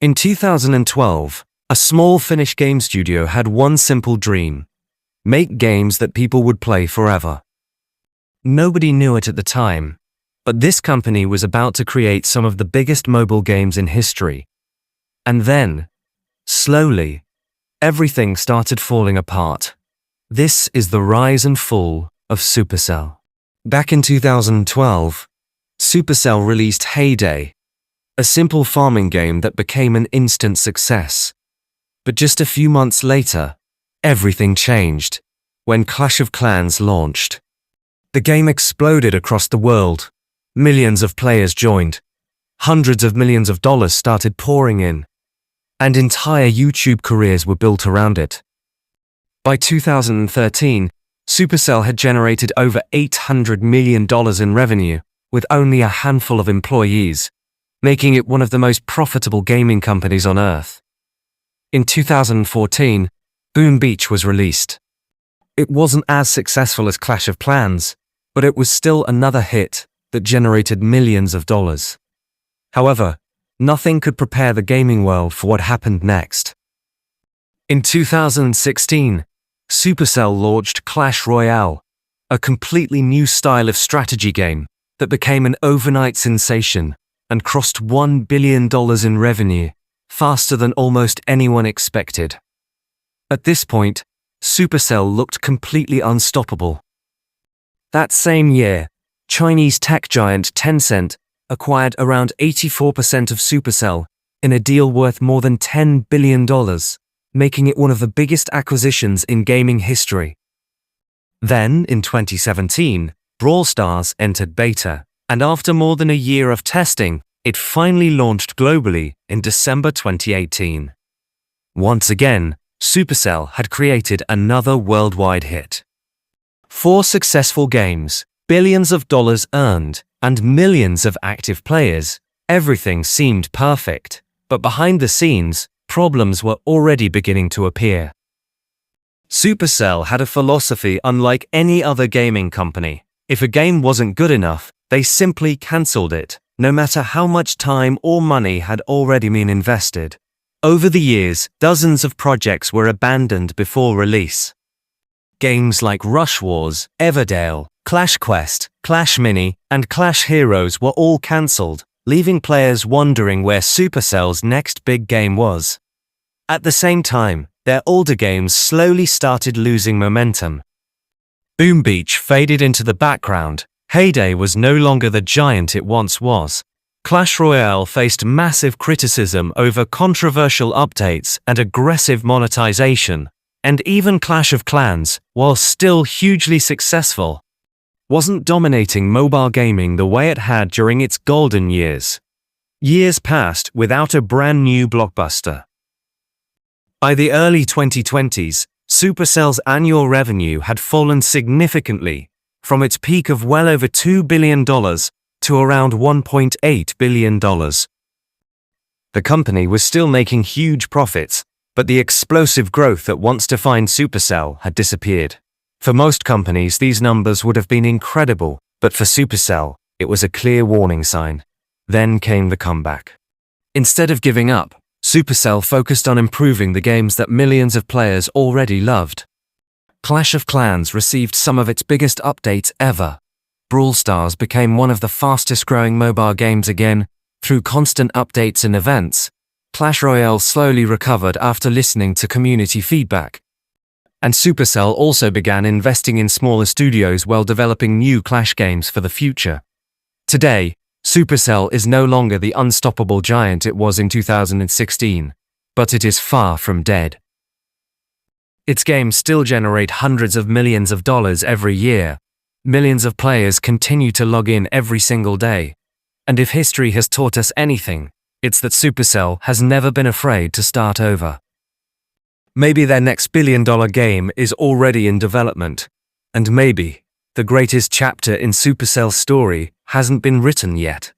In 2012, a small Finnish game studio had one simple dream: make games that people would play forever. Nobody knew it at the time, but this company was about to create some of the biggest mobile games in history. And then, slowly, everything started falling apart. This is the rise and fall of Supercell. Back in 2012, Supercell released Heyday, a simple farming game that became an instant success. But just a few months later, everything changed when Clash of Clans launched. The game exploded across the world. Millions of players joined. Hundreds of millions of dollars started pouring in, and entire YouTube careers were built around it. By 2013, Supercell had generated over $800 million in revenue with only a handful of employees, making it one of the most profitable gaming companies on Earth. In 2014, Boom Beach was released. It wasn't as successful as Clash of Clans, but it was still another hit that generated millions of dollars. However, nothing could prepare the gaming world for what happened next. In 2016, Supercell launched Clash Royale, a completely new style of strategy game that became an overnight sensation and crossed $1 billion in revenue, faster than almost anyone expected. At this point, Supercell looked completely unstoppable. That same year, Chinese tech giant Tencent acquired around 84% of Supercell in a deal worth more than $10 billion, making it one of the biggest acquisitions in gaming history. Then, in 2017, BrawlStars entered beta, and after more than a year of testing, it finally launched globally in December 2018. Once again, Supercell had created another worldwide hit. 4 successful games, billions of dollars earned, and millions of active players. Everything seemed perfect, but behind the scenes, problems were already beginning to appear. Supercell had a philosophy unlike any other gaming company. If a game wasn't good enough, they simply cancelled it, no matter how much time or money had already been invested. Over the years, dozens of projects were abandoned before release. Games like Rush Wars, Everdale, Clash Quest, Clash Mini, and Clash Heroes were all cancelled, leaving players wondering where Supercell's next big game was. At the same time, their older games slowly started losing momentum. Boom Beach faded into the background. Heyday was no longer the giant it once was. Clash Royale faced massive criticism over controversial updates and aggressive monetization. And even Clash of Clans, while still hugely successful, wasn't dominating mobile gaming the way it had during its golden years. Years passed without a brand new blockbuster. By the early 2020s, Supercell's annual revenue had fallen significantly, from its peak of well over $2 billion to around $1.8 billion. The company was still making huge profits, but the explosive growth that once defined Supercell had disappeared. For most companies, these numbers would have been incredible, but for Supercell, it was a clear warning sign. Then came the comeback. Instead of giving up, Supercell focused on improving the games that millions of players already loved. Clash of Clans received some of its biggest updates ever. BrawlStars became one of the fastest-growing mobile games again, through constant updates and events. Clash Royale slowly recovered after listening to community feedback. And Supercell also began investing in smaller studios while developing new Clash games for the future. Today, Supercell is no longer the unstoppable giant it was in 2016, but it is far from dead. Its games still generate hundreds of millions of dollars every year. Millions of players continue to log in every single day. And if history has taught us anything, it's that Supercell has never been afraid to start over. Maybe their next billion-dollar game is already in development, and maybe the greatest chapter in Supercell's story hasn't been written yet.